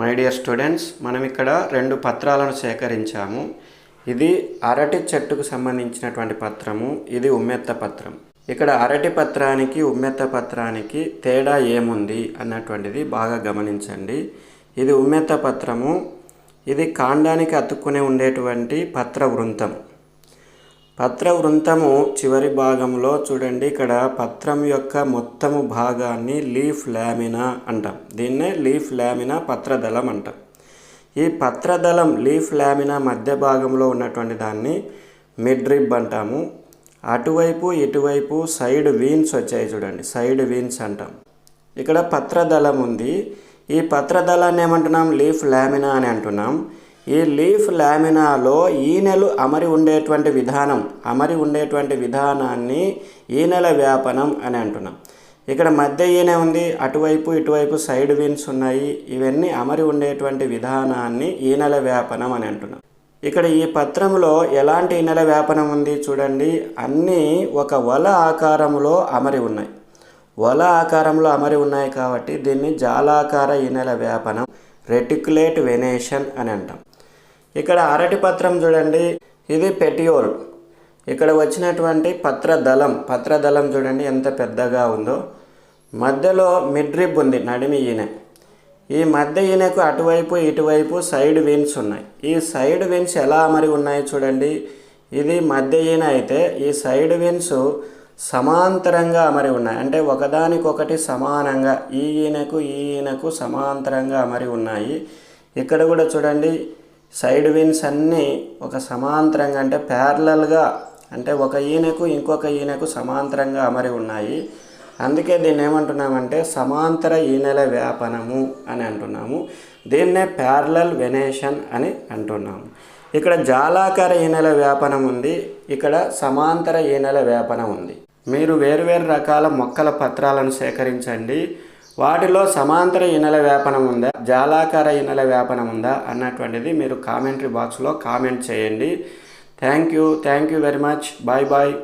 My dear students, మనం ఇక్కడ రెండు పత్రాలను సేకరించాము. ఇది అరటి చెట్టుకు సంబంధించినటువంటి పత్రము, ఇది ఉమ్మెత్త పత్రం. ఇక్కడ అరటి పత్రానికి ఉమ్మెత్త పత్రానికి తేడా ఏముంది అన్నటువంటిది బాగా గమనించండి. ఇది ఉమ్మెత్త పత్రము, ఇది కాండానికి అతుక్కునే ఉండేటువంటి పత్ర వృంతం. పత్ర వృంతము చివరి భాగంలో చూడండి, ఇక్కడ పత్రం యొక్క మొత్తము భాగాన్ని లీఫ్ లామినా అంటాం. దీన్నే లీఫ్ లామినా పత్రదళం అంటాం. ఈ పత్రదళం లీఫ్ లామినా మధ్య భాగంలో ఉన్నటువంటి దాన్ని మిడ్రిబ్ అంటాము. అటువైపు ఇటువైపు సైడ్ వీన్స్ వచ్చాయి చూడండి, సైడ్ వీన్స్ అంటాం. ఇక్కడ పత్రదళం ఉంది. ఈ పత్రదళాన్ని ఏమంటున్నాం? లీఫ్ లామినా అని అంటున్నాం. ఈ లీఫ్ లామినాలో ఈనెలు అమరి ఉండేటువంటి విధానాన్ని ఈనెల వ్యాపనం అని అంటున్నాం. ఇక్కడ మధ్య ఈనె ఉంది, అటువైపు ఇటువైపు సైడ్ విన్స్ ఉన్నాయి. ఇవన్నీ అమరి ఉండేటువంటి విధానాన్ని ఈనెల వ్యాపనం అని అంటున్నాం. ఇక్కడ ఈ పత్రంలో ఎలాంటి ఈనెల వ్యాపనం ఉంది చూడండి, అన్నీ ఒక వల ఆకారంలో అమరి ఉన్నాయి. వల ఆకారంలో అమరి ఉన్నాయి కాబట్టి దీన్ని జాలాకార ఈనెల వ్యాపనం, రెటిక్యులేట్ వెనేషన్ అని అంటాం. ఇక్కడ అరటి పత్రం చూడండి, ఇది పెటియోల్. ఇక్కడ వచ్చినటువంటి పత్రదళం చూడండి ఎంత పెద్దగా ఉందో. మధ్యలో మిడ్రిబ్ ఉంది, నడిమి ఈనె. ఈ మధ్య ఈనెకు అటువైపు ఇటువైపు సైడ్ విన్స్ ఉన్నాయి. ఈ సైడ్ విన్స్ ఎలా అమరి ఉన్నాయి చూడండి, ఇది మధ్య ఈనె అయితే ఈ సైడ్ విన్స్ సమాంతరంగా అమరి ఉన్నాయి. అంటే ఒకదానికొకటి సమానంగా ఈ ఈనెకు సమాంతరంగా అమరి ఉన్నాయి. ఇక్కడ కూడా చూడండి, సైడ్ విన్స్ అన్నీ ఒక సమాంతరంగా అంటే ప్యారలల్గా, అంటే ఒక ఈనెకు ఇంకొక ఈనెకు సమాంతరంగా అమరి ఉన్నాయి. అందుకే దీన్ని ఏమంటున్నామంటే సమాంతర ఈనెల వ్యాపనము అని అంటున్నాము. దీన్నే ప్యారలల్ వెనేషన్ అని అంటున్నాము. ఇక్కడ జాలాకార ఈనెల వ్యాపనం ఉంది, ఇక్కడ సమాంతర ఈనెల వ్యాపనం ఉంది. మీరు వేరువేరు రకాల మొక్కల పత్రాలను సేకరించండి. వాటిలో సమాంతర ఈనెల వ్యాపనం ఉందా, జాలాకార ఈనెల వ్యాపనం ఉందా అన్నటువంటిది మీరు కామెంటరీ బాక్స్లో కామెంట్ చేయండి. Thank you very much. Bye.